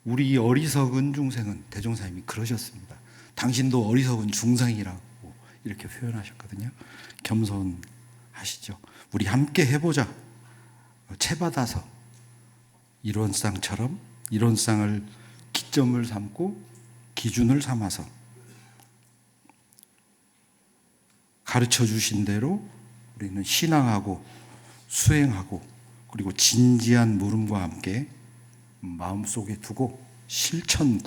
우리 어리석은 중생은 대종사님이 그러셨습니다. 당신도 어리석은 중생이라고 이렇게 표현하셨거든요. 겸손하시죠. 우리 함께 해보자. 채받아서 이론상처럼 이론상을 기점을 삼고 기준을 삼아서 가르쳐 주신 대로 우리는 신앙하고 수행하고 그리고 진지한 물음과 함께 마음속에 두고 실천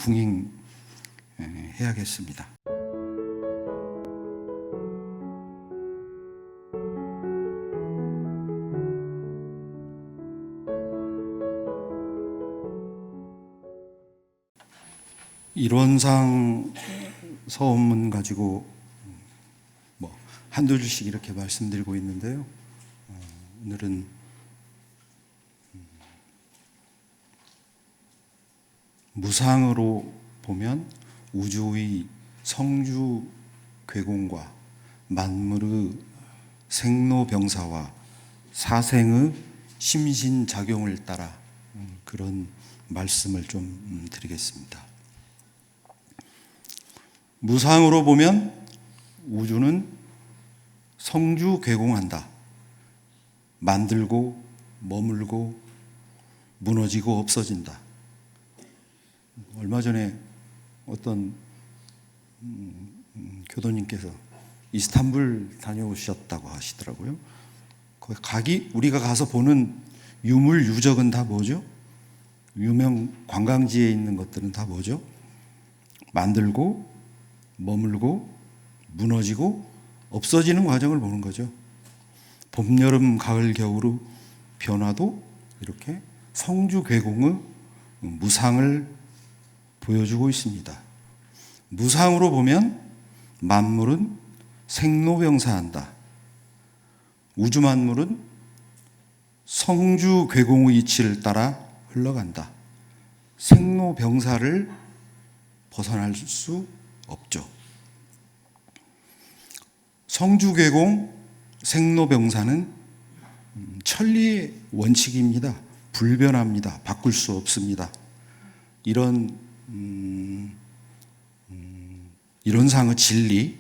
궁행해야겠습니다. 이론상 서원문 가지고 한두 줄씩 이렇게 말씀드리고 있는데요. 오늘은 무상으로 보면 우주의 성주 괴공과 만물의 생로병사와 사생의 심신작용을 따라 그런 말씀을 좀 드리겠습니다. 무상으로 보면 우주는 성주괴공한다. 만들고 머물고 무너지고 없어진다. 얼마 전에 어떤 교도님께서 이스탄불 다녀오셨다고 하시더라고요. 거기 우리가 가서 보는 유물 유적은 다 뭐죠? 유명 관광지에 있는 것들은 다 뭐죠? 만들고 머물고 무너지고 없어지는 과정을 보는 거죠. 봄, 여름, 가을, 겨울의 변화도 이렇게 성주괴공의 무상을 보여주고 있습니다. 무상으로 보면 만물은 생로병사한다. 우주 만물은 성주괴공의 이치를 따라 흘러간다. 생로병사를 벗어날 수 없죠. 성주괴공, 생로병사는 천리의 원칙입니다. 불변합니다. 바꿀 수 없습니다. 이런 이론상의 진리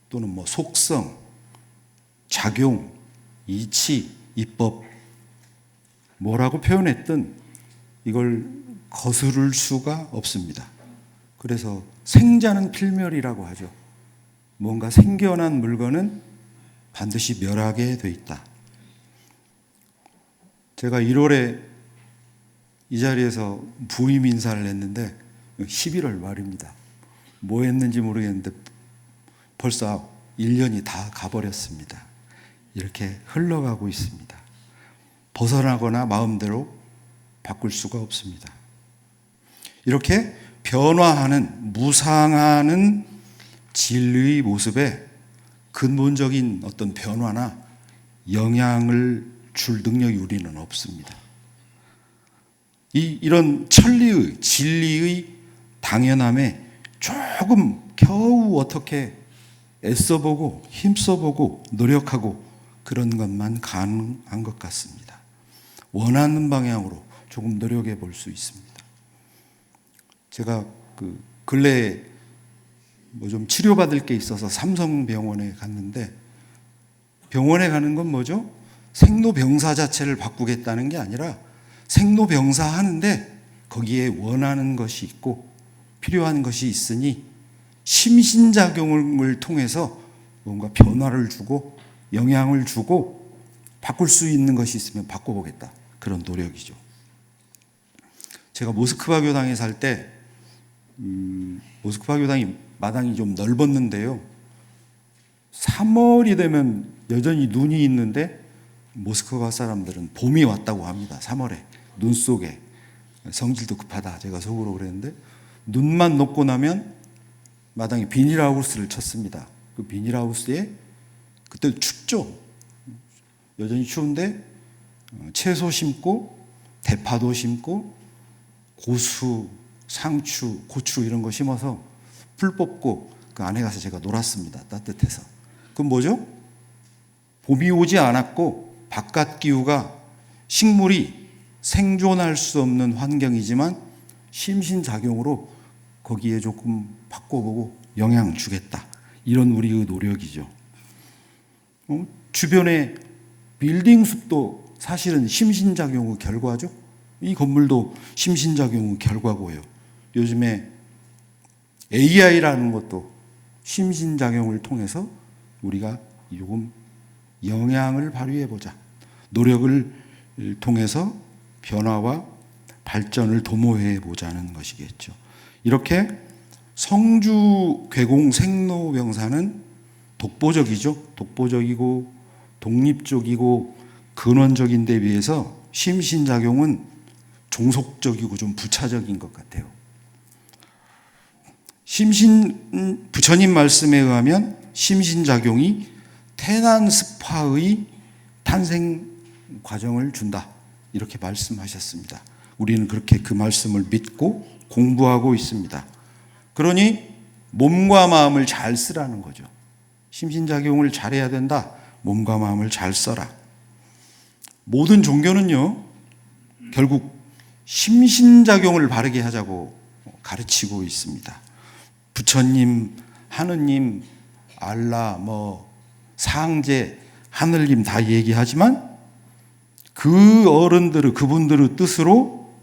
또는 속성, 작용, 이치, 이법 뭐라고 표현했든 이걸 거스를 수가 없습니다. 그래서 생자는 필멸이라고 하죠. 뭔가 생겨난 물건은 반드시 멸하게 돼 있다. 제가 1월에 이 자리에서 부임 인사를 했는데 11월 말입니다. 뭐 했는지 모르겠는데 벌써 1년이 다 가버렸습니다. 이렇게 흘러가고 있습니다. 벗어나거나 마음대로 바꿀 수가 없습니다. 이렇게 변화하는 무상하는 진리의 모습에 근본적인 어떤 변화나 영향을 줄 능력이 우리는 없습니다. 이런 천리의 진리의 당연함에 조금 겨우 어떻게 애써보고 힘써보고 노력하고 그런 것만 가능한 것 같습니다. 원하는 방향으로 조금 노력해 볼 수 있습니다. 제가 근래에 좀 치료받을 게 있어서 삼성병원에 갔는데 병원에 가는 건 뭐죠? 생로병사 자체를 바꾸겠다는 게 아니라 생로병사 하는데 거기에 원하는 것이 있고 필요한 것이 있으니 심신작용을 통해서 뭔가 변화를 주고 영향을 주고 바꿀 수 있는 것이 있으면 바꿔보겠다. 그런 노력이죠. 제가 모스크바 교당에 살 때 모스크바 교당이 마당이 좀 넓었는데요. 3월이 되면 여전히 눈이 있는데 모스크바 사람들은 봄이 왔다고 합니다. 3월에 눈 속에 성질도 급하다 제가 속으로 그랬는데 눈만 녹고 나면 마당에 비닐하우스를 쳤습니다. 그 비닐하우스에 그때 춥죠. 여전히 추운데 채소 심고 대파도 심고 고수, 상추, 고추 이런 거 심어서 풀 뽑고 그 안에 가서 제가 놀았습니다. 따뜻해서. 그건 뭐죠? 봄이 오지 않았고 바깥 기후가 식물이 생존할 수 없는 환경이지만 심신작용으로 거기에 조금 바꿔보고 영향 주겠다. 이런 우리의 노력이죠. 주변의 빌딩 숲도 사실은 심신작용의 결과죠. 이 건물도 심신작용의 결과고요. 요즘에 AI라는 것도 심신작용을 통해서 우리가 조금 영향을 발휘해보자. 노력을 통해서 변화와 발전을 도모해보자는 것이겠죠. 이렇게 성주 괴공 생로병사는 독보적이죠. 독보적이고 독립적이고 근원적인 데 비해서 심신작용은 종속적이고 좀 부차적인 것 같아요. 부처님 말씀에 의하면 심신작용이 태난습화의 탄생 과정을 준다. 이렇게 말씀하셨습니다. 우리는 그렇게 그 말씀을 믿고 공부하고 있습니다. 그러니 몸과 마음을 잘 쓰라는 거죠. 심신작용을 잘해야 된다. 몸과 마음을 잘 써라. 모든 종교는요, 결국 심신작용을 바르게 하자고 가르치고 있습니다. 부처님, 하느님, 알라, 상제, 하늘님 다 얘기하지만 그 어른들의, 그분들의 뜻으로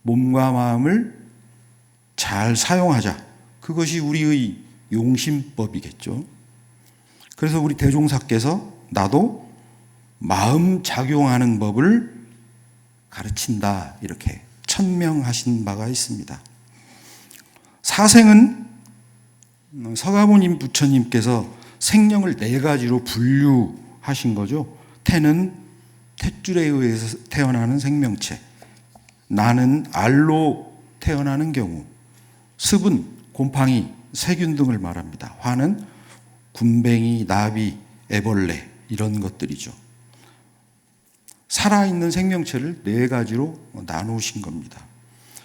몸과 마음을 잘 사용하자. 그것이 우리의 용심법이겠죠. 그래서 우리 대종사께서 나도 마음 작용하는 법을 가르친다. 이렇게 천명하신 바가 있습니다. 사생은 서가모니 부처님께서 생명을 네 가지로 분류하신 거죠. 태는 탯줄에 의해서 태어나는 생명체, 나는 알로 태어나는 경우, 습은 곰팡이, 세균 등을 말합니다. 화는 군뱅이, 나비, 애벌레 이런 것들이죠. 살아있는 생명체를 네 가지로 나누신 겁니다.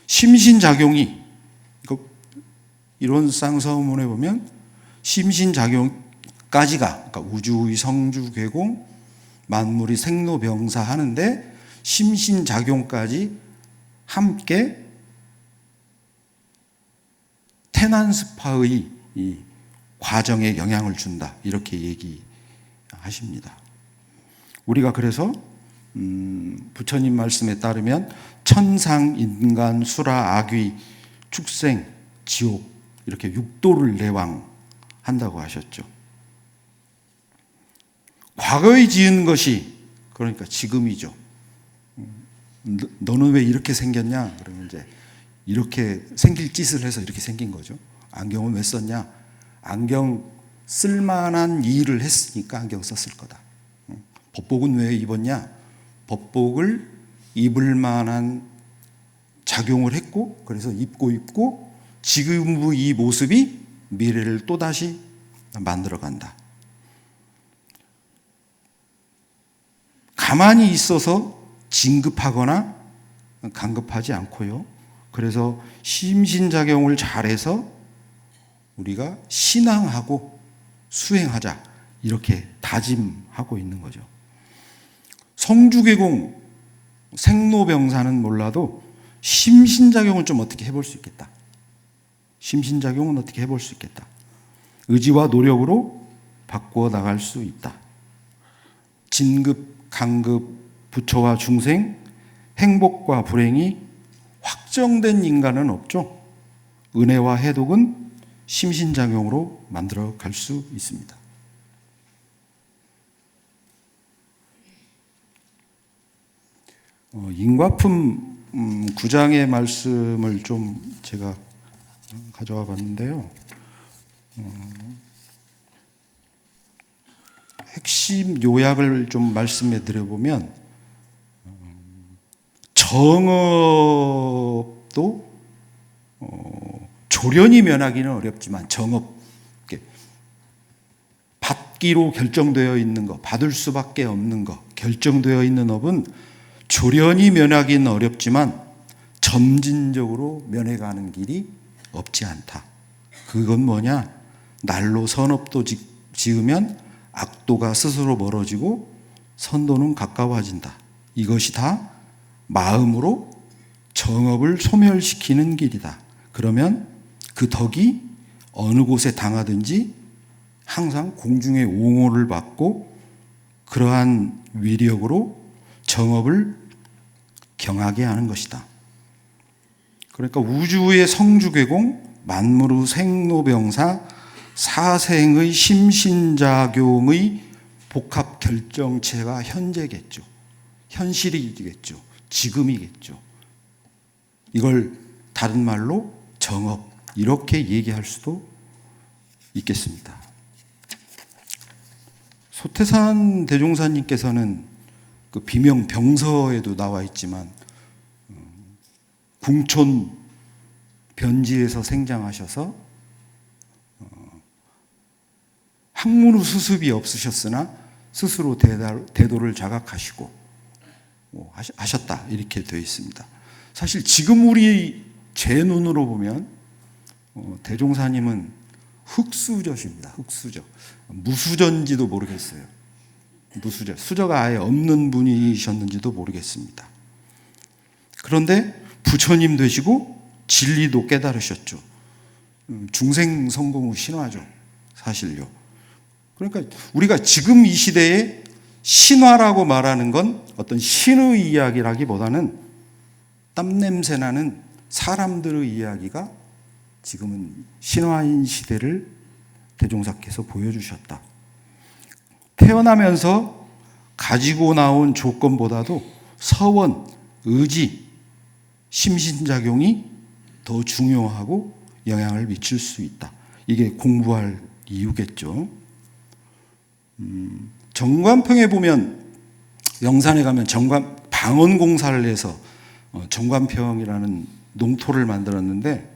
심신작용이, 이론 쌍서문에 보면 심신작용까지가, 그러니까 우주의 성주 괴공, 만물이 생로병사 하는데 심신작용까지 함께 태난습화의 이 과정에 영향을 준다. 이렇게 얘기하십니다. 우리가 그래서 부처님 말씀에 따르면 천상, 인간, 수라, 악귀, 축생, 지옥 이렇게 육도를 내왕한다고 하셨죠. 과거에 지은 것이 그러니까 지금이죠. 너는 왜 이렇게 생겼냐? 그러면 이제 이렇게 생길 짓을 해서 이렇게 생긴 거죠. 안경은 왜 썼냐? 안경 쓸만한 일을 했으니까 안경 썼을 거다. 법복은 왜 입었냐? 법복을 입을 만한 작용을 했고, 그래서 입고 지금의 이 모습이 미래를 또다시 만들어 간다. 가만히 있어서 진급하거나 간급하지 않고요. 그래서 심신작용을 잘해서 우리가 신앙하고 수행하자 이렇게 다짐하고 있는 거죠. 성주괴공 생로병사는 몰라도 심신작용을 좀 어떻게 해볼 수 있겠다. 심신작용은 어떻게 해볼 수 있겠다. 의지와 노력으로 바꾸어 나갈 수 있다. 진급, 강급, 부처와 중생, 행복과 불행이 확정된 인간은 없죠. 은혜와 해독은 심신작용으로 만들어 갈 수 있습니다. 인과품 9장의 말씀을 좀 제가 가져와 봤는데요. 핵심 요약을 좀 말씀해 드려보면 정업도 조련이 면하기는 어렵지만 정업, 받기로 결정되어 있는 것, 받을 수밖에 없는 것, 결정되어 있는 업은 조련이 면하기는 어렵지만 점진적으로 면해가는 길이 없지 않다. 그건 뭐냐? 날로 선업도 지으면 악도가 스스로 멀어지고 선도는 가까워진다. 이것이 다 마음으로 정업을 소멸시키는 길이다. 그러면 그 덕이 어느 곳에 당하든지 항상 공중의 옹호를 받고 그러한 위력으로 정업을 경하게 하는 것이다. 그러니까 우주의 성주괴공, 만물의 생로병사, 사생의 심신작용의 복합 결정체가 현재겠죠. 현실이겠죠. 지금이겠죠. 이걸 다른 말로 정업, 이렇게 얘기할 수도 있겠습니다. 소태산 대종사님께서는 그 비명 병서에도 나와 있지만 궁촌 변지에서 생장하셔서 학문의 수습이 없으셨으나 스스로 대도를 자각하시고 하셨다, 이렇게 되어 있습니다. 사실 지금 우리 제 눈으로 보면 대종사님은 흑수저십니다. 흑수저. 무수저인지도 모르겠어요. 무수저. 수저가 아예 없는 분이셨는지도 모르겠습니다. 그런데 부처님 되시고 진리도 깨달으셨죠. 중생 성공의 신화죠. 사실요. 그러니까 우리가 지금 이 시대에 신화라고 말하는 건 어떤 신의 이야기라기보다는 땀냄새 나는 사람들의 이야기가 지금은 신화인 시대를 대종사께서 보여주셨다. 태어나면서 가지고 나온 조건보다도 서원, 의지, 심신작용이 더 중요하고 영향을 미칠 수 있다. 이게 공부할 이유겠죠. 정관평에 보면, 영산에 가면 방언공사를 해서 정관평이라는 농토를 만들었는데,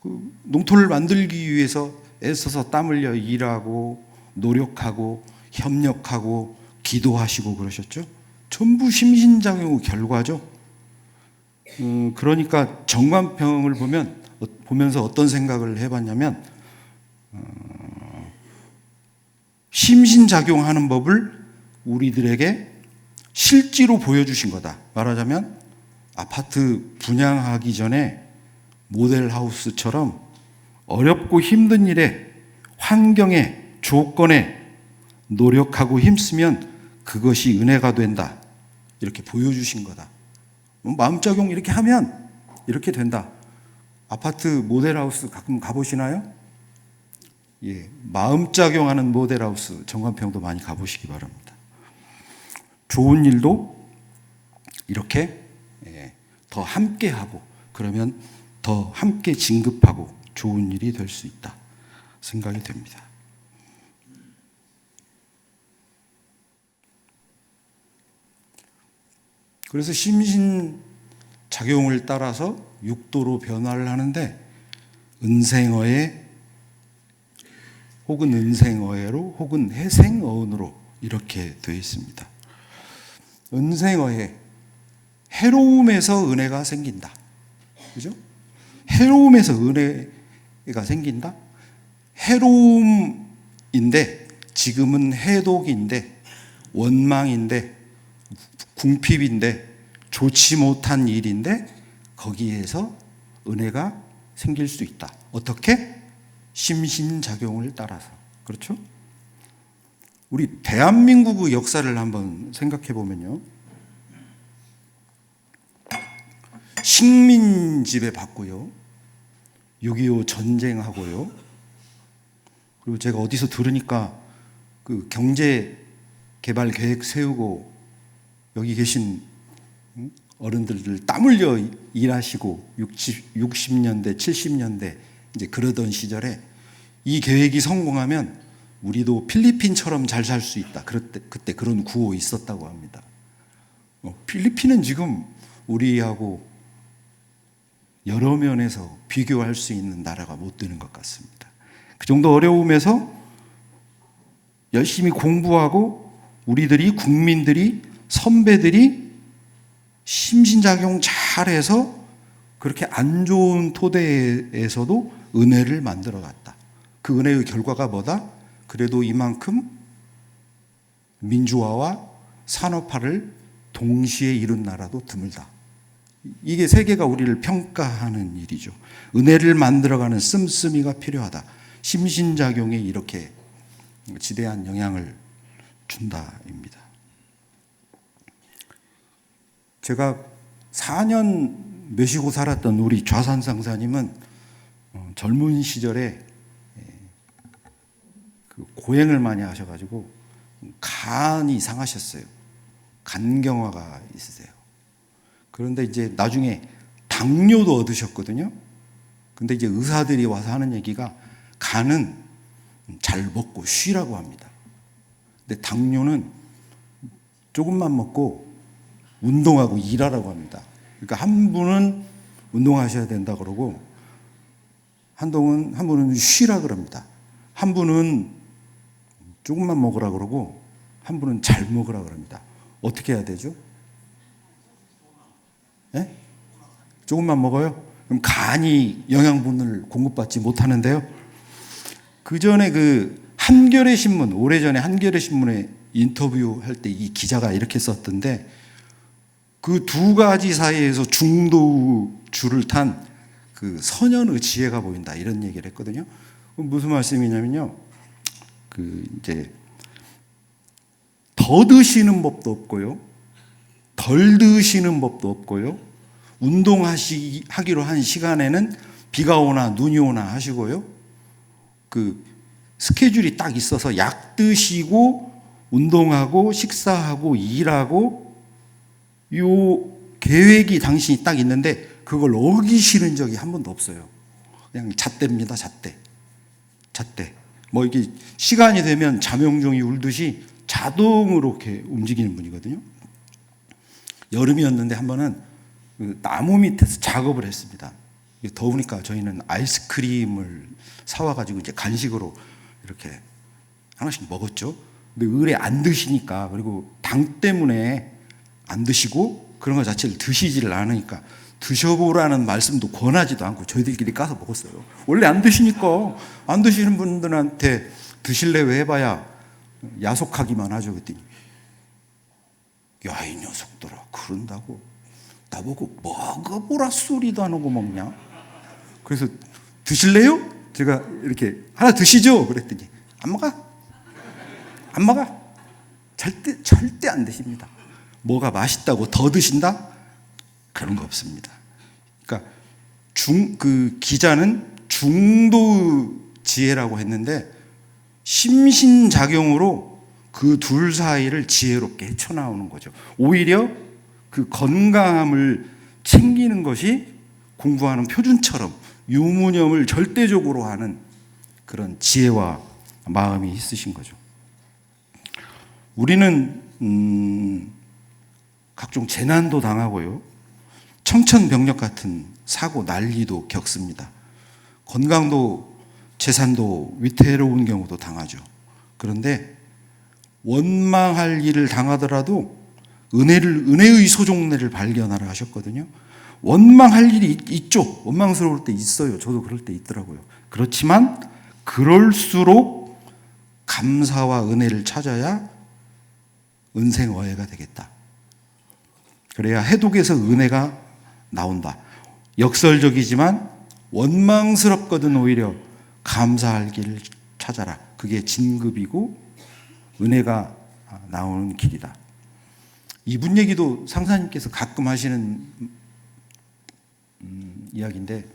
그 농토를 만들기 위해서 애써서 땀 흘려 일하고 노력하고 협력하고 기도하시고 그러셨죠. 전부 심신작용의 결과죠. 그러니까 정관평을 보면서 어떤 생각을 해봤냐면, 심신작용하는 법을 우리들에게 실제로 보여주신 거다. 말하자면 아파트 분양하기 전에 모델하우스처럼 어렵고 힘든 일에, 환경에, 조건에 노력하고 힘쓰면 그것이 은혜가 된다. 이렇게 보여주신 거다. 마음작용 이렇게 하면 이렇게 된다. 아파트 모델하우스 가끔 가보시나요? 예, 마음작용하는 모델하우스 정관평도 많이 가보시기 바랍니다. 좋은 일도 이렇게 더 함께하고 그러면 더 함께 진급하고 좋은 일이 될 수 있다 생각이 됩니다. 그래서 심신작용을 따라서 육도로 변화를 하는데 은생어에 혹은 은생어해로 혹은 해생어은으로 이렇게 되어 있습니다. 은생어해, 해로움에서 은혜가 생긴다. 그죠? 해로움에서 은혜가 생긴다? 해로움인데, 지금은 해독인데, 원망인데, 궁핍인데, 좋지 못한 일인데, 거기에서 은혜가 생길 수 있다. 어떻게? 심신작용을 따라서. 그렇죠? 우리 대한민국의 역사를 한번 생각해 보면요. 식민지배 받고요. 6.25 전쟁하고요. 그리고 제가 어디서 들으니까 그 경제 개발 계획 세우고 여기 계신 어른들을 땀 흘려 일하시고 60년대, 70년대 이제 그러던 시절에 이 계획이 성공하면 우리도 필리핀처럼 잘 살 수 있다. 그때 그런 구호 있었다고 합니다. 필리핀은 지금 우리하고 여러 면에서 비교할 수 있는 나라가 못 되는 것 같습니다. 그 정도 어려움에서 열심히 공부하고 우리들이, 국민들이, 선배들이 심신작용 잘해서 그렇게 안 좋은 토대에서도 은혜를 만들어 갔다. 그 은혜의 결과가 뭐다? 그래도 이만큼 민주화와 산업화를 동시에 이룬 나라도 드물다. 이게 세계가 우리를 평가하는 일이죠. 은혜를 만들어가는 씀씀이가 필요하다. 심신작용이 이렇게 지대한 영향을 준다입니다. 제가 4년 모시고 살았던 우리 좌산 상사님은 젊은 시절에 그 고행을 많이 하셔가지고 간이 상하셨어요. 간경화가 있으세요. 그런데 이제 나중에 당뇨도 얻으셨거든요. 근데 이제 의사들이 와서 하는 얘기가 간은 잘 먹고 쉬라고 합니다. 근데 당뇨는 조금만 먹고 운동하고 일하라고 합니다. 그러니까 한 분은 운동하셔야 된다 그러고 한 분은 쉬라 그럽니다. 한 분은 조금만 먹으라 그러고 한 분은 잘 먹으라 그럽니다. 어떻게 해야 되죠? 네? 조금만 먹어요? 그럼 간이 영양분을 공급받지 못하는데요. 그 전에 그 한겨레 신문, 오래전에 한겨레 신문에 인터뷰할 때 이 기자가 이렇게 썼던데 그 두 가지 사이에서 중도줄을 탄 그 선현의 지혜가 보인다 이런 얘기를 했거든요. 무슨 말씀이냐면요. 그 이제 더 드시는 법도 없고요. 덜 드시는 법도 없고요. 운동하기로 한 시간에는 비가 오나 눈이 오나 하시고요. 그 스케줄이 딱 있어서 약 드시고 운동하고 식사하고 일하고 요 계획이 당신이 딱 있는데 그걸 어기시는 적이 한 번도 없어요. 그냥 잣대입니다. 잣대. 뭐 이게 시간이 되면 잠용종이 울듯이 자동으로 이렇게 움직이는 분이거든요. 여름이었는데 한 번은 나무 밑에서 작업을 했습니다. 더우니까 저희는 아이스크림을 사와가지고 이제 간식으로 이렇게 하나씩 먹었죠. 근데 의뢰 안 드시니까, 그리고 당 때문에 안 드시고 그런 것 자체를 드시지를 않으니까 드셔보라는 말씀도 권하지도 않고 저희들끼리 까서 먹었어요. 원래 안 드시니까 안 드시는 분들한테 드실래요 해봐야 야속하기만 하죠. 그랬더니 야, 이 녀석들아 그런다고 나보고 먹어보라 소리도 안 하고 먹냐. 그래서 드실래요? 제가 이렇게 하나 드시죠 그랬더니 안 먹어. 절대 안 드십니다. 뭐가 맛있다고 더 드신다? 그런 거 없습니다. 그러니까 그 기자는 중도 지혜라고 했는데 심신작용으로 그 둘 사이를 지혜롭게 헤쳐나오는 거죠. 오히려 그 건강함을 챙기는 것이 공부하는 표준처럼 유무념을 절대적으로 하는 그런 지혜와 마음이 있으신 거죠. 우리는 각종 재난도 당하고요. 청천벽력 같은 사고 난리도 겪습니다. 건강도 재산도 위태로운 경우도 당하죠. 그런데 원망할 일을 당하더라도 은혜의 소종례를 발견하라 하셨거든요. 원망할 일이 있죠. 원망스러울 때 있어요. 저도 그럴 때 있더라고요. 그렇지만 그럴수록 감사와 은혜를 찾아야 은생어해가 되겠다. 그래야 해독에서 은혜가 나온다. 역설적이지만 원망스럽거든 오히려 감사할 길을 찾아라. 그게 진급이고 은혜가 나오는 길이다. 이분 얘기도 상사님께서 가끔 하시는 이야기인데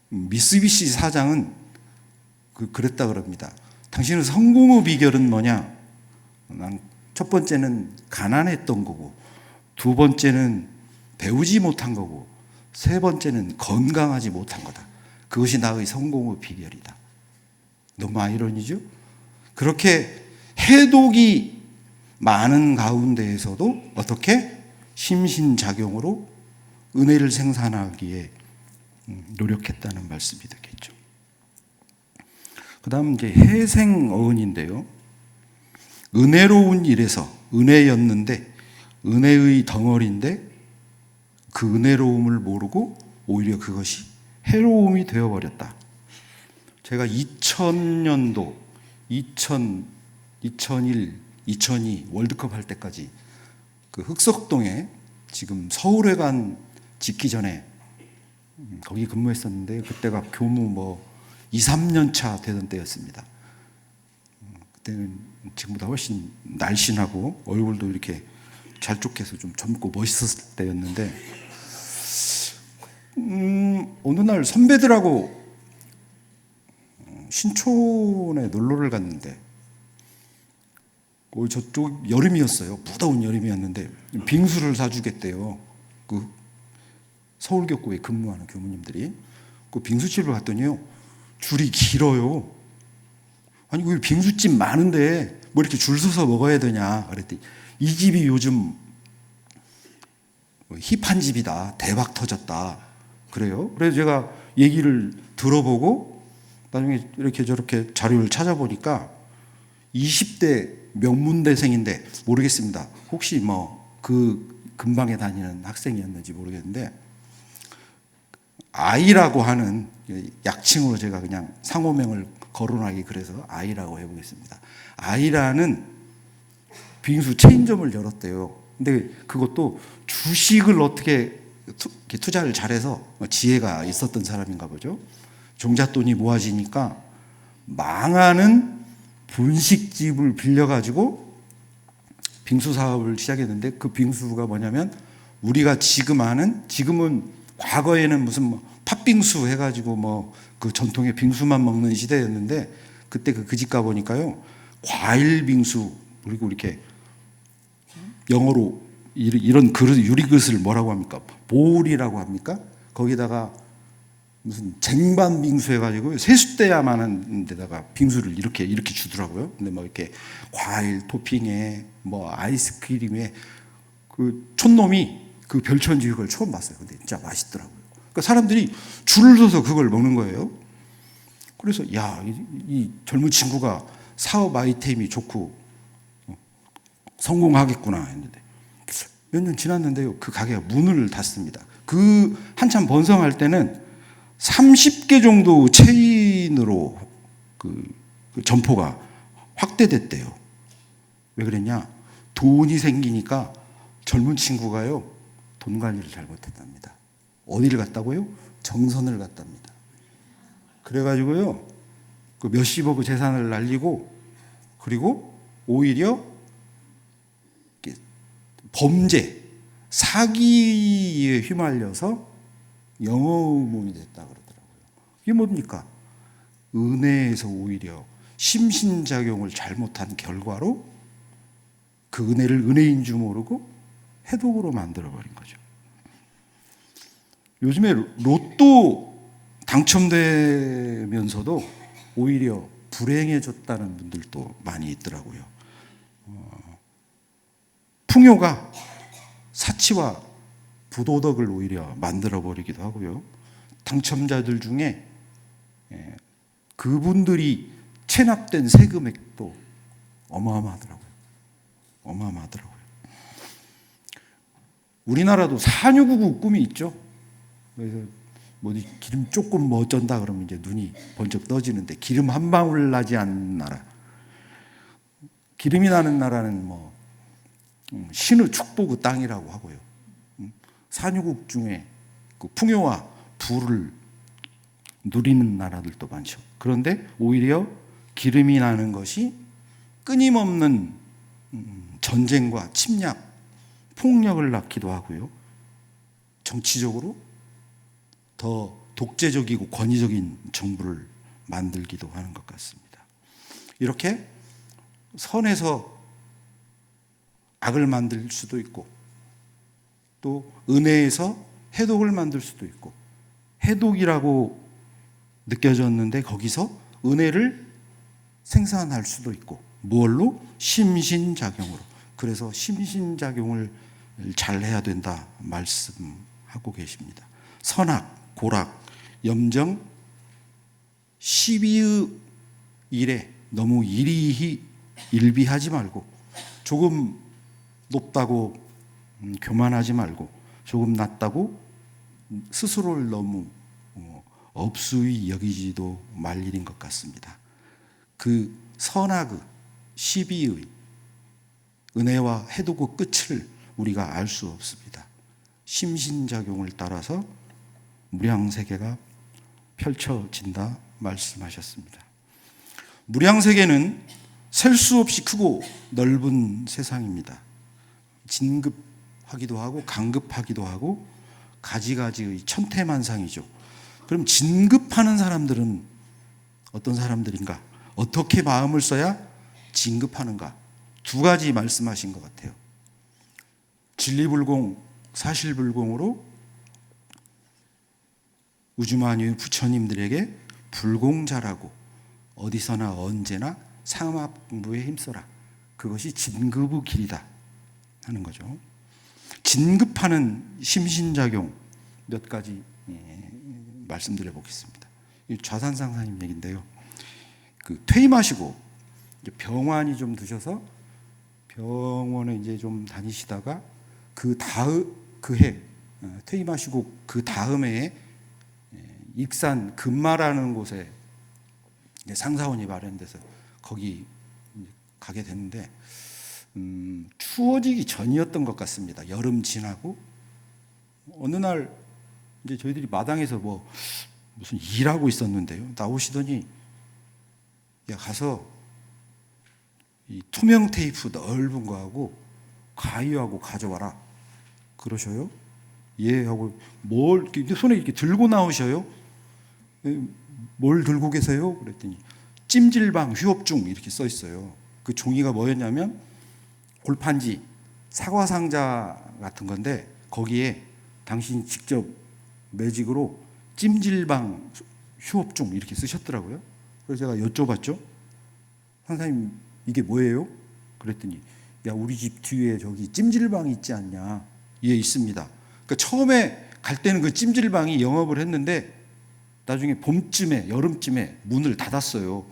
미쓰비시 사장은 그랬다 그럽니다. 당신은 성공의 비결은 뭐냐? 첫 번째는 가난했던 거고, 두 번째는 배우지 못한 거고, 세 번째는 건강하지 못한 거다. 그것이 나의 성공의 비결이다. 너무 아이러니죠? 그렇게 해독이 많은 가운데에서도 어떻게 심신작용으로 은혜를 생산하기에 노력했다는 말씀이 되겠죠. 그 다음 이제 해생어은인데요. 은혜로운 일에서 은혜였는데 은혜의 덩어리인데 그 은혜로움을 모르고 오히려 그것이 해로움이 되어버렸다. 제가 2000년도, 2001, 2002 월드컵 할 때까지 그 흑석동에 지금 서울회관 짓기 전에 거기 근무했었는데 그때가 교무 뭐 2, 3년 차 되던 때였습니다. 그때는 지금보다 훨씬 날씬하고 얼굴도 이렇게 잘 쪽해서 좀 젊고 멋있었을 때였는데 어느 날 선배들하고 신촌에 놀러를 갔는데 저쪽 여름이었어요. 무더운 여름이었는데 빙수를 사주겠대요. 그 서울교구에 근무하는 교무님들이. 그 빙수집을 갔더니요, 줄이 길어요. 아니 왜 빙수집 많은데 뭐 이렇게 줄 서서 먹어야 되냐 그랬더니 이 집이 요즘 힙한 집이다, 대박 터졌다 그래요. 그래서 제가 얘기를 들어보고 나중에 이렇게 저렇게 자료를 찾아보니까 20대 명문대생인데 모르겠습니다. 혹시 뭐 그 근방에 다니는 학생이었는지 모르겠는데 아이라고 하는 약칭으로 제가 그냥 상호명을 거론하기 그래서 아이라고 해보겠습니다. 아이라는 빙수 체인점을 열었대요. 근데 그것도 주식을 어떻게 투자를 잘해서 지혜가 있었던 사람인가 보죠. 종잣돈이 모아지니까 망하는 분식집을 빌려가지고 빙수 사업을 시작했는데 그 빙수가 뭐냐면 우리가 지금 아는, 지금은 과거에는 무슨 뭐 팥빙수 해가지고 뭐 그 전통의 빙수만 먹는 시대였는데 그때 그 집 가보니까요, 과일 빙수, 그리고 이렇게 영어로 이런 그릇, 유리그릇을 뭐라고 합니까? 보울이라고 합니까? 거기다가 무슨 쟁반 빙수 해가지고 세숫대야만한 데다가 빙수를 이렇게 주더라고요. 근데 뭐 이렇게 과일 토핑에 뭐 아이스크림에 그 촌놈이 그 별천지 그걸 처음 봤어요. 근데 진짜 맛있더라고요. 그러니까 사람들이 줄을 서서 그걸 먹는 거예요. 그래서 야, 이 젊은 친구가 사업 아이템이 좋고 성공하겠구나 했는데 몇 년 지났는데요, 그 가게가 문을 닫습니다. 그 한참 번성할 때는 30개 정도 체인으로 그 점포가 확대됐대요. 왜 그랬냐? 돈이 생기니까 젊은 친구가요, 돈 관리를 잘 못했답니다. 어디를 갔다고요? 정선을 갔답니다. 그래가지고요, 그 몇십억의 재산을 날리고, 그리고 오히려 범죄, 사기에 휘말려서 영어음음이 됐다 그러더라고요. 이게 뭡니까? 은혜에서 오히려 심신작용을 잘못한 결과로 그 은혜를 은혜인 줄 모르고 해독으로 만들어버린 거죠. 요즘에 로또 당첨되면서도 오히려 불행해졌다는 분들도 많이 있더라고요. 풍요가 사치와 부도덕을 오히려 만들어버리기도 하고요. 당첨자들 중에 그분들이 체납된 세금액도 어마어마하더라고요. 어마어마하더라고요. 우리나라도 산유국의 꿈이 있죠. 그래서 뭐 기름 조금 뭐 어쩐다 그러면 이제 눈이 번쩍 떠지는데 기름 한 방울 나지 않는 나라. 기름이 나는 나라는 뭐 신의 축복의 땅이라고 하고요. 산유국 중에 그 풍요와 부를 누리는 나라들도 많죠. 그런데 오히려 기름이 나는 것이 끊임없는 전쟁과 침략, 폭력을 낳기도 하고요. 정치적으로 더 독재적이고 권위적인 정부를 만들기도 하는 것 같습니다. 이렇게 선에서 악을 만들 수도 있고 또 은혜에서 해독을 만들 수도 있고 해독이라고 느껴졌는데 거기서 은혜를 생산할 수도 있고 무엇로? 심신작용으로. 그래서 심신작용을 잘 해야 된다 말씀하고 계십니다. 선악, 고락, 염정, 시비의 일에 너무 일비하지 말고 조금 높다고 교만하지 말고 조금 낮다고 스스로를 너무 업수히 여기지도 말 일인 것 같습니다. 그 선악의, 시비의, 은혜와 해독의 끝을 우리가 알 수 없습니다. 심신작용을 따라서 무량세계가 펼쳐진다 말씀하셨습니다. 무량세계는 셀 수 없이 크고 넓은 세상입니다. 진급하기도 하고 강급하기도 하고 가지가지의 천태만상이죠. 그럼 진급하는 사람들은 어떤 사람들인가? 어떻게 마음을 써야 진급하는가? 두 가지 말씀하신 것 같아요. 진리불공, 사실불공으로 우주만유의 부처님들에게 불공자라고 어디서나 언제나 상업공부에 힘써라. 그것이 진급의 길이다 하는 거죠. 진급하는 심신작용 몇 가지 말씀드려 보겠습니다. 좌산상사님 얘기인데요. 퇴임하시고 병환이 좀 드셔서 병원에 이제 좀 다니시다가 퇴임하시고 그 다음 해에 익산 금마라는 곳에 상사원이 마련돼서 거기 가게 됐는데 추워지기 전이었던 것 같습니다. 여름 지나고 어느 날 이제 저희들이 마당에서 무슨 일하고 있었는데요. 나오시더니 야 가서 이 투명 테이프 넓은 거하고 가위하고 가져와라 그러셔요. 예 하고 뭘 이렇게 손에 이렇게 들고 나오셔요. 뭘 들고 계세요? 그랬더니 찜질방 휴업중 이렇게 써 있어요. 그 종이가 뭐였냐면 골판지 사과 상자 같은 건데 거기에 당신이 직접 매직으로 찜질방 휴업중 이렇게 쓰셨더라고요. 그래서 제가 여쭤봤죠. 선생님 이게 뭐예요? 그랬더니 야 우리 집 뒤에 저기 찜질방이 있지 않냐? 예 있습니다. 그러니까 처음에 갈 때는 그 찜질방이 영업을 했는데 나중에 봄쯤에 여름쯤에 문을 닫았어요.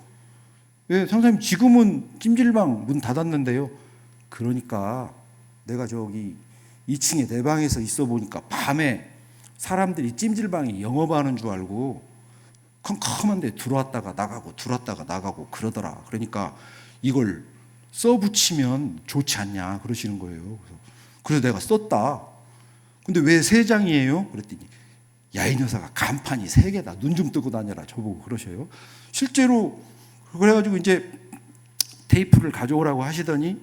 왜 선생님 지금은 찜질방 문 닫았는데요? 그러니까 내가 저기 2층에 내 방에서 있어 보니까 밤에 사람들이 찜질방이 영업하는 줄 알고 컴컴한데 들어왔다가 나가고 들어왔다가 나가고 그러더라. 그러니까 이걸 써붙이면 좋지 않냐 그러시는 거예요. 그래서 내가 썼다. 근데 왜 3장이에요? 그랬더니 야 이 녀석아 간판이 3개다. 눈 좀 뜨고 다녀라 저보고 그러셔요. 실제로 그래가지고 이제 테이프를 가져오라고 하시더니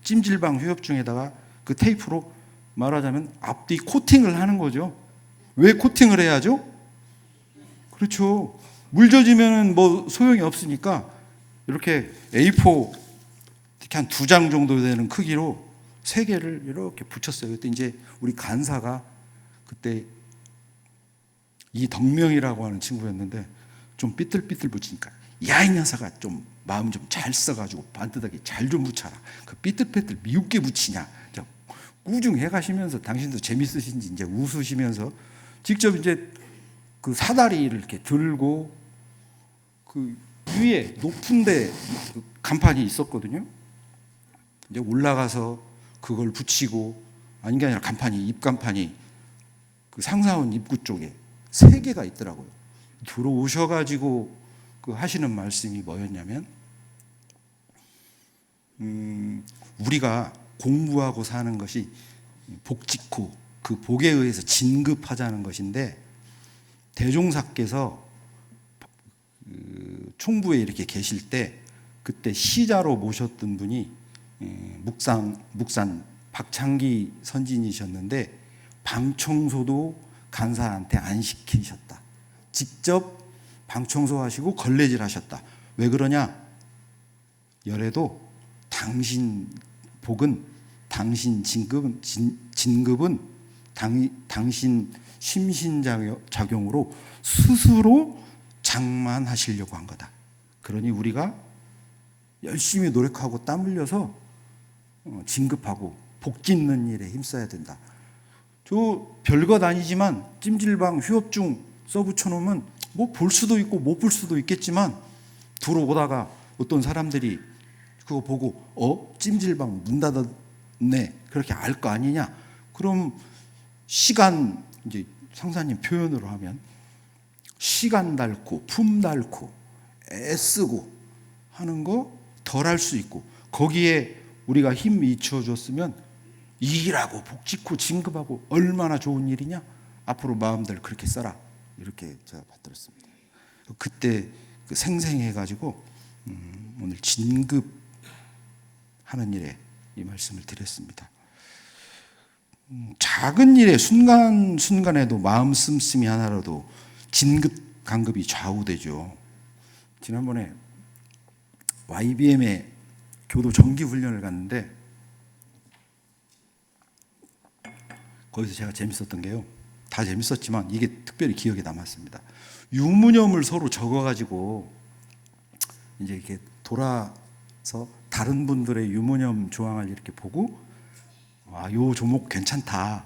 찜질방 휴업중에다가 그 테이프로 말하자면 앞뒤 코팅을 하는 거죠. 왜 코팅을 해야죠? 그렇죠. 물 젖으면 뭐 소용이 없으니까 이렇게 A4 이렇게 한 2장 정도 되는 크기로 3개를 이렇게 붙였어요. 그때 이제 우리 간사가 그때 이덕명이라고 하는 친구였는데 좀 삐뚤삐뚤 붙이니까 야 이 녀석아 좀 마음 좀 잘 써가지고 반듯하게 잘 좀 붙여라. 그 삐뚤빼뚤 미흡게 붙이냐. 꾸중해 가시면서 당신도 재밌으신지 이제 웃으시면서 직접 이제 그 사다리를 이렇게 들고 그 위에 높은데 그 간판이 있었거든요. 이제 올라가서 그걸 붙이고 아닌 게 아니라 간판이 입간판이 그 상사원 입구 쪽에 3개가 있더라고요. 들어오셔가지고 그 하시는 말씀이 뭐였냐면 우리가 공부하고 사는 것이 복직후 그 복에 의해서 진급하자는 것인데 대종사께서 총부에 이렇게 계실 때 그때 시자로 모셨던 분이 묵산 박창기 선진이셨는데 방 청소도 간사한테 안 시키셨다. 직접 방 청소하시고 걸레질 하셨다. 왜 그러냐? 열애도 당신 복은 당신 진급은 당신 심신작용으로 스스로 장만하시려고 한 거다. 그러니 우리가 열심히 노력하고 땀 흘려서 진급하고 복 짓는 일에 힘써야 된다. 저 별것 아니지만 찜질방 휴업중 써붙여 놓으면 뭐 볼 수도 있고 못 볼 수도 있겠지만 들어오다가 어떤 사람들이 그거 보고 찜질방 문 닫았네 그렇게 알 거 아니냐. 그럼 시간 이제 상사님 표현으로 하면 시간 닳고 품 닳고 애쓰고 하는 거 덜 할 수 있고 거기에 우리가 힘 미쳐 줬으면 일하고 복짓고 진급하고 얼마나 좋은 일이냐? 앞으로 마음들 그렇게 써라. 이렇게 제가 받들었습니다. 그때 그 생생해가지고 오늘 진급하는 일에 이 말씀을 드렸습니다. 작은 일에 순간순간에도 마음 씀씀이 하나라도 진급 간급이 좌우되죠. 지난번에 YBM에 교도 정기 훈련을 갔는데 거기서 제가 재밌었던 게요. 다 재밌었지만 이게 특별히 기억에 남았습니다. 유무념을 서로 적어가지고 이제 이렇게 돌아서 다른 분들의 유무념 조항을 이렇게 보고 요 조목 괜찮다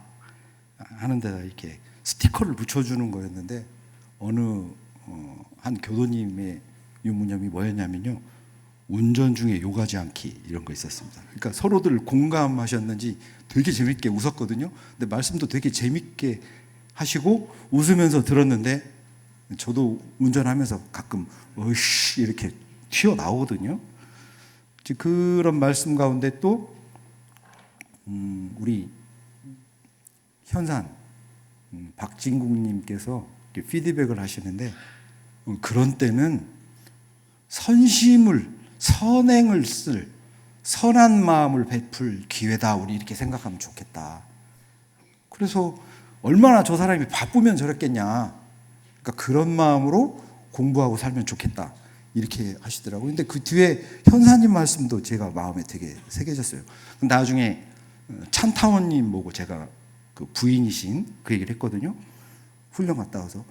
하는 데다 이렇게 스티커를 붙여주는 거였는데 어느 한 교도님의 유무념이 뭐였냐면요. 운전 중에 욕하지 않기 이런 거 있었습니다. 그러니까 서로들 공감하셨는지 되게 재밌게 웃었거든요. 근데 말씀도 되게 재밌게 하시고 웃으면서 들었는데 저도 운전하면서 가끔 어이씨 이렇게 튀어나오거든요. 그런 말씀 가운데 또 우리 현산 박진국님께서 피드백을 하시는데 그런 때는 선행을 쓸 선한 마음을 베풀 기회다. 우리 이렇게 생각하면 좋겠다. 그래서 얼마나 저 사람이 바쁘면 저랬겠냐. 그러니까 그런 마음으로 공부하고 살면 좋겠다. 이렇게 하시더라고요. 근데 그 뒤에 현사님 말씀도 제가 마음에 되게 새겨졌어요. 나중에 찬타원님 보고 제가 그 부인이신 그 얘기를 했거든요. 훈련 갔다 와서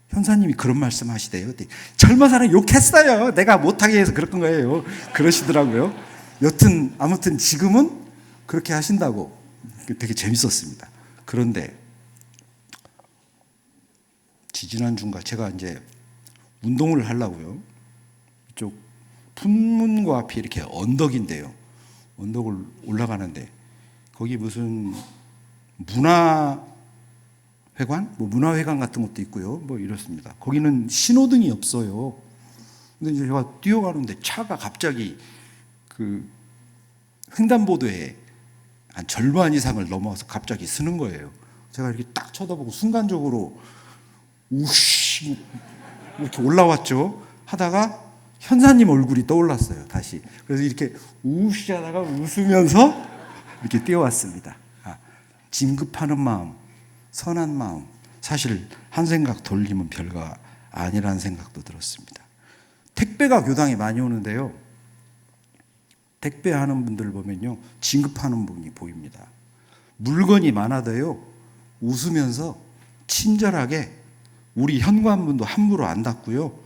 현사님이 그런 말씀 하시대요. 젊은 사람 욕했어요. 내가 못하게 해서 그런 거예요. 그러시더라고요. 여튼 아무튼 지금은 그렇게 하신다고 되게 재밌었습니다. 그런데 지지난 주인가 제가 이제 운동을 하려고요. 이쪽 품문고 앞이 이렇게 언덕인데요. 언덕을 올라가는데 거기 무슨 문화회관? 뭐 문화회관 같은 것도 있고요. 뭐 이렇습니다. 거기는 신호등이 없어요. 근데 이제 제가 뛰어가는데 차가 갑자기 그 횡단보도에 한 절반 이상을 넘어서 갑자기 서는 거예요. 제가 이렇게 딱 쳐다보고 순간적으로 우씨 이렇게 올라왔죠. 하다가 현사님 얼굴이 떠올랐어요. 다시. 그래서 이렇게 우씨 하다가 웃으면서 이렇게 뛰어왔습니다. 진급하는 마음, 선한 마음, 사실 한 생각 돌리면 별거 아니라는 생각도 들었습니다. 택배가 교당에 많이 오는데요. 택배하는 분들을 보면요, 진급하는 분이 보입니다. 물건이 많아도요, 웃으면서 친절하게 우리 현관문도 함부로 안 닫고요,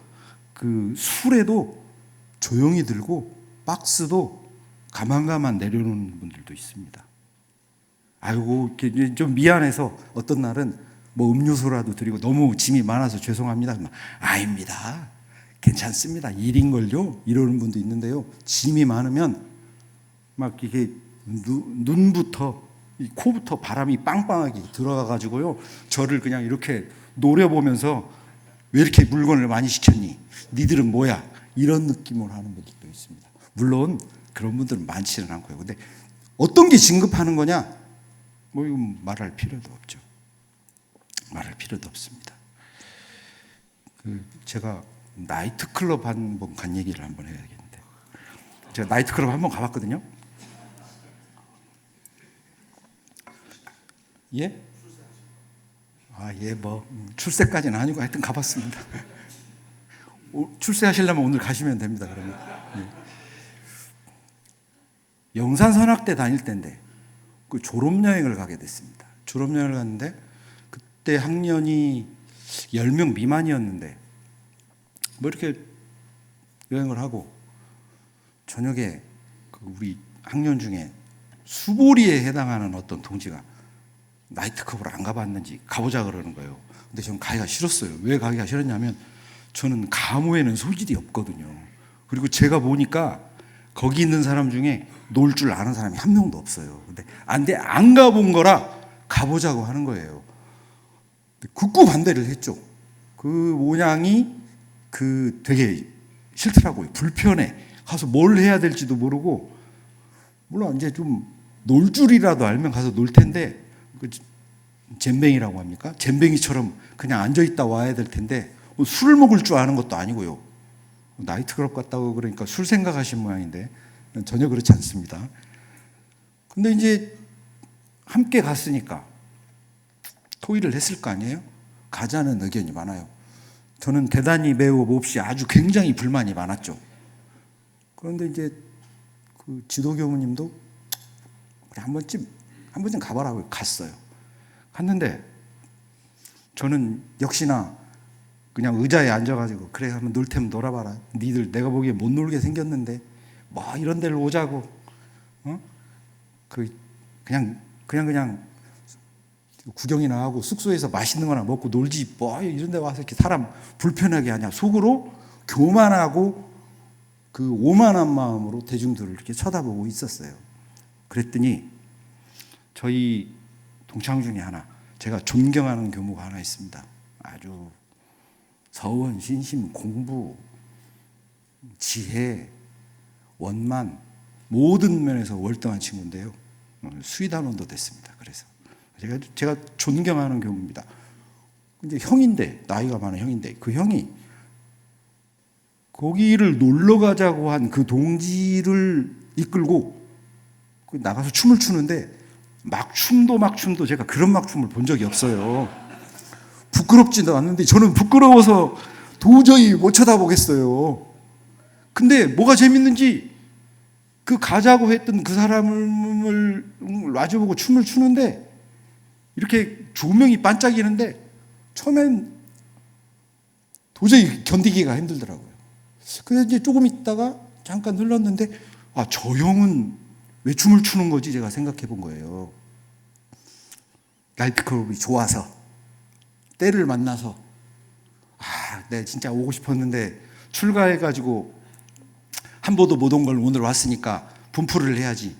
그 술에도 조용히 들고 박스도 가만가만 내려놓는 분들도 있습니다. 아이고, 좀 미안해서 어떤 날은 뭐 음료수라도 드리고 너무 짐이 많아서 죄송합니다. 아닙니다. 괜찮습니다. 일인걸요. 이러는 분도 있는데요. 짐이 많으면 막 이게 눈부터 코부터 바람이 빵빵하게 들어가가지고요. 저를 그냥 이렇게 노려보면서 왜 이렇게 물건을 많이 시켰니? 니들은 뭐야? 이런 느낌으로 하는 분들도 있습니다. 물론 그런 분들은 많지는 않고요. 근데 어떤 게 진급하는 거냐? 뭐 이건 말할 필요도 없죠. 말할 필요도 없습니다. 제가 나이트클럽 한번 간 얘기를 한번 해야겠는데, 제가 나이트클럽 한번 가봤거든요. 예? 예, 뭐 출세까지는 아니고 하여튼 가봤습니다. 출세하시려면 오늘 가시면 됩니다. 그러면 영산선학대 다닐 때인데 그 졸업여행을 가게 됐습니다. 졸업여행을 갔는데 그때 학년이 10명 미만이었는데 뭐 이렇게 여행을 하고 저녁에 그 우리 학년 중에 수보리에 해당하는 어떤 동지가 나이트클럽을 안 가봤는지 가보자 그러는 거예요. 근데 저는 가기가 싫었어요. 왜 가기가 싫었냐면 저는 가무에는 소질이 없거든요. 그리고 제가 보니까 거기 있는 사람 중에 놀 줄 아는 사람이 한 명도 없어요. 근데 안 가본 거라 가보자고 하는 거예요. 극구 반대를 했죠. 그 모양이 되게 싫더라고요. 불편해. 가서 뭘 해야 될지도 모르고, 물론 이제 좀 놀 줄이라도 알면 가서 놀 텐데 그 잼뱅이라고 합니까? 잼뱅이처럼 그냥 앉아있다 와야 될 텐데 술을 먹을 줄 아는 것도 아니고요. 나이트클럽 갔다고 그러니까 술 생각하신 모양인데 전혀 그렇지 않습니다. 근데 이제 함께 갔으니까 토의를 했을 거 아니에요? 가자는 의견이 많아요. 저는 대단히 매우 몹시 아주 굉장히 불만이 많았죠. 그런데 이제 그 지도교무님도 그래 한 번쯤 가봐라고 갔어요. 갔는데 저는 역시나 그냥 의자에 앉아가지고 그래 한번 놀 테면 놀아봐라. 니들 내가 보기에 못 놀게 생겼는데 뭐 이런 데를 오자고 그냥 구경이나 하고 숙소에서 맛있는 거나 먹고 놀지 뭐 이런 데 와서 이렇게 사람 불편하게 하냐. 속으로 교만하고 그 오만한 마음으로 대중들을 이렇게 쳐다보고 있었어요. 그랬더니 저희 동창 중에 하나 제가 존경하는 교무가 하나 있습니다. 아주 서원, 신심, 공부, 지혜, 원만 모든 면에서 월등한 친구인데요. 수의단원도 됐습니다. 그래서 제가 존경하는 교무입니다. 이제 형인데 나이가 많은 형인데 그 형이 거기를 놀러 가자고 한 그 동지를 이끌고 나가서 춤을 추는데 막춤도 제가 그런 막춤을 본 적이 없어요. 부끄럽지도 않는데 저는 부끄러워서 도저히 못 쳐다보겠어요. 근데 뭐가 재밌는지 그 가자고 했던 그 사람을 마주보고 춤을 추는데 이렇게 조명이 반짝이는데 처음엔 도저히 견디기가 힘들더라고요. 그래서 이제 조금 있다가 잠깐 흘렀는데 저 형은 왜 춤을 추는 거지 제가 생각해 본 거예요. 나이트클럽이 좋아서 때를 만나서 내가 진짜 오고 싶었는데 출가해가지고 한 번도 못 온 걸 오늘 왔으니까 분풀을 해야지.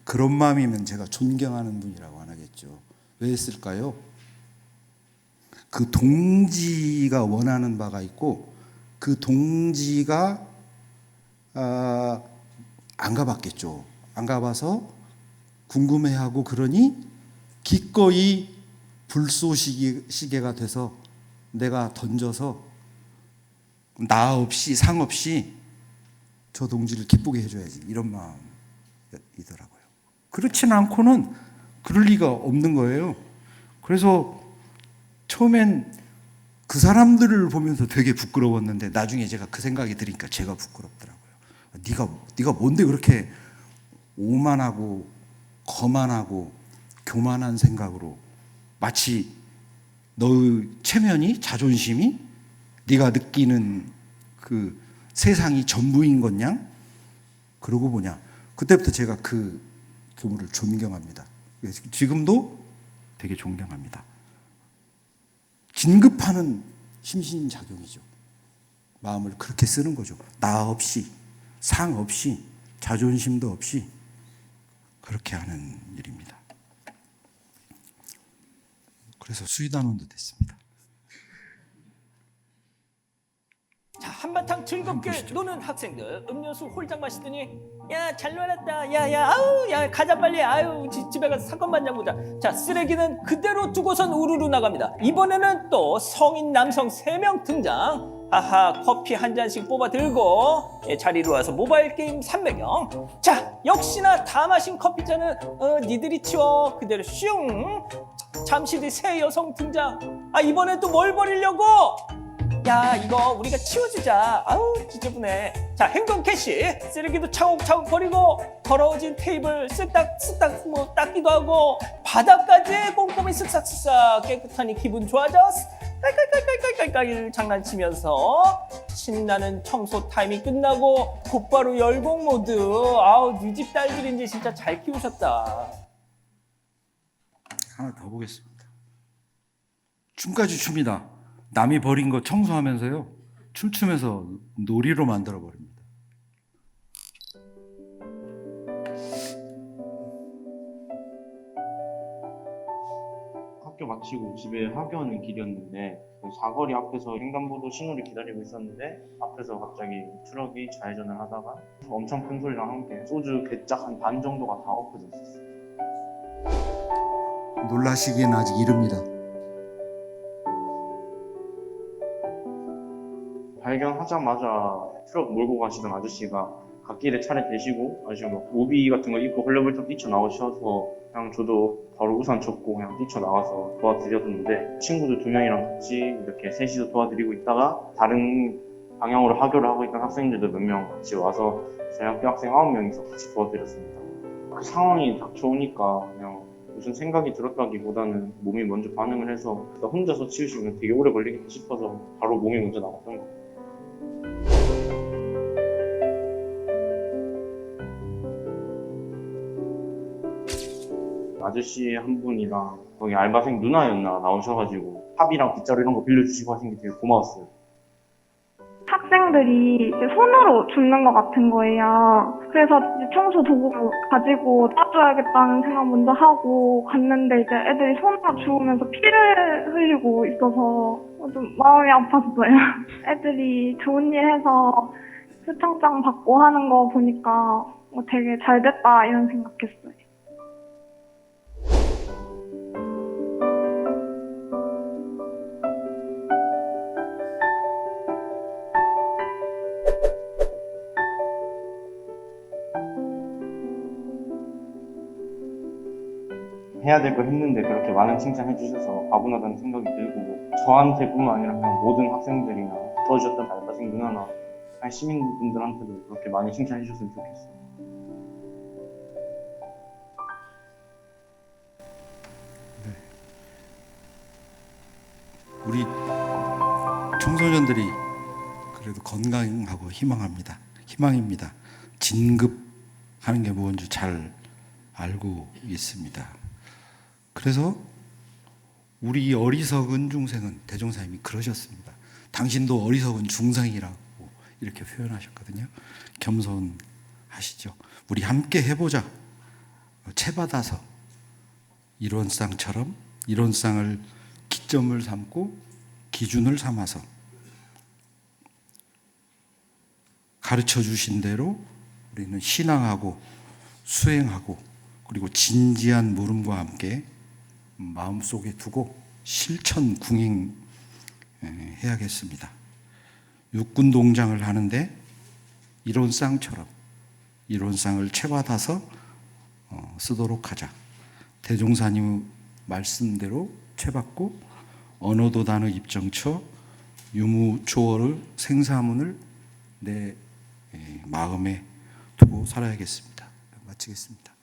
그런 마음이면 제가 존경하는 분이라고 안 하겠죠. 왜 했을까요? 그 동지가 원하는 바가 있고 그 동지가 안 가봤겠죠. 안 가봐서 궁금해하고 그러니 기꺼이 불쏘시개가 돼서 내가 던져서 나 없이 상 없이 저 동지를 기쁘게 해줘야지 이런 마음이더라고요. 그렇진 않고는 그럴 리가 없는 거예요. 그래서 처음엔 그 사람들을 보면서 되게 부끄러웠는데 나중에 제가 그 생각이 들으니까 제가 부끄럽더라고요. 네가 뭔데 그렇게 오만하고 거만하고 교만한 생각으로 마치 너의 체면이 자존심이 네가 느끼는 그 세상이 전부인 것냥 그러고 보냐. 그때부터 제가 그 교무를 존경합니다. 지금도 되게 존경합니다. 긴급하는 심신작용이죠. 마음을 그렇게 쓰는 거죠. 나 없이 상 없이 자존심도 없이 그렇게 하는 일입니다. 그래서 수의단원도 됐습니다. 자, 한바탕 즐겁게 노는 학생들 음료수 홀짝 마시더니 야 잘 놀았다 야야 아우 야 가자 빨리 아유 집에 가서 사건 반장 보자. 자, 쓰레기는 그대로 두고선 우르르 나갑니다. 이번에는 또 성인 남성 3명 등장. 하하, 커피 한 잔씩 뽑아 들고 자리로 와서 모바일 게임 300명. 자, 역시나 다 마신 커피잔은 니들이 치워 그대로 슝. 잠시 뒤 새 여성 등장. 이번엔 또 뭘 버리려고? 야, 이거 우리가 치워주자. 아우 지저분해. 자, 행동 캐시. 쓰레기도 차곡차곡 버리고 더러워진 테이블 쓰딱 뭐 닦기도 하고 바닥까지 꼼꼼히 쓱싹쓱싹 깨끗하니 기분 좋아졌어. 깔깔깔깔깔깔 장난치면서 신나는 청소 타임이 끝나고 곧바로 열공 모드. 아우, 네 집 딸들인지 진짜 잘 키우셨다. 하나 더 보겠습니다. 춤까지 춥니다. 남이 버린 거 청소하면서요. 춤추면서 놀이로 만들어 버립니다. 학교 마치고 집에 하교하는 길이었는데 사거리 앞에서 횡단보도 신호를 기다리고 있었는데 앞에서 갑자기 트럭이 좌회전을 하다가 엄청 큰 소리랑 함께 소주 괴짝 한 반 정도가 다 엎어졌었어요. 놀라시기에는 아직 이릅니다. 발견하자마자 트럭 몰고 가시던 아저씨가 갓길에 차를 대시고 아저씨가 막 모비 같은 걸 입고 헐레벌떡 뛰쳐나오셔서 그냥 저도 바로 우산 접고 그냥 뛰쳐나가서 도와드렸는데 친구들 2명이랑 같이 이렇게 셋이서 도와드리고 있다가 다른 방향으로 하교를 하고 있던 학생들도 몇 명 같이 와서 저희 학교 학생 9명이서 같이 도와드렸습니다. 그 상황이 닥쳐오니까 그냥 무슨 생각이 들었다기보다는 몸이 먼저 반응을 해서 나 혼자서 치우시면 되게 오래 걸리겠다 싶어서 바로 몸이 먼저 나갔던 거예요. 아저씨 한 분이랑 거기 알바생 누나였나 나오셔가지고 팝이랑 빗자루 이런 거 빌려주시고 하신 게 되게 고마웠어요. 학생들이 이제 손으로 줍는 것 같은 거예요. 그래서 이제 청소 도구 가지고 따줘야겠다는 생각 먼저 하고 갔는데 이제 애들이 손으로 주우면서 피를 흘리고 있어서 좀 마음이 아팠어요. 애들이 좋은 일 해서 표창장 받고 하는 거 보니까 되게 잘 됐다 이런 생각했어요. 해야 될 거 했는데 그렇게 많은 칭찬 해주셔서 과분하다는 생각이 들고 저한테뿐만 아니라 그냥 모든 학생들이나 도와주셨던 알바생 누나나 그냥 시민분들한테도 그렇게 많이 칭찬해 주셨으면 좋겠어요. 우리 청소년들이 그래도 건강하고 희망입니다. 진급하는 게 뭔지 잘 알고 있습니다. 그래서 우리 어리석은 중생은 대종사님이 그러셨습니다. 당신도 어리석은 중생이라고 이렇게 표현하셨거든요. 겸손하시죠. 우리 함께 해보자. 채받아서 이론상처럼 이론상을 기점을 삼고 기준을 삼아서 가르쳐 주신 대로 우리는 신앙하고 수행하고 그리고 진지한 물음과 함께 마음속에 두고 실천 궁행해야겠습니다. 육군 동장을 하는데 이론상처럼 이론상을 채받아서 쓰도록 하자. 대종사님 말씀대로 채받고 언어도 단어 입정처 유무초어를 생사문을 내 마음에 두고 살아야겠습니다. 마치겠습니다.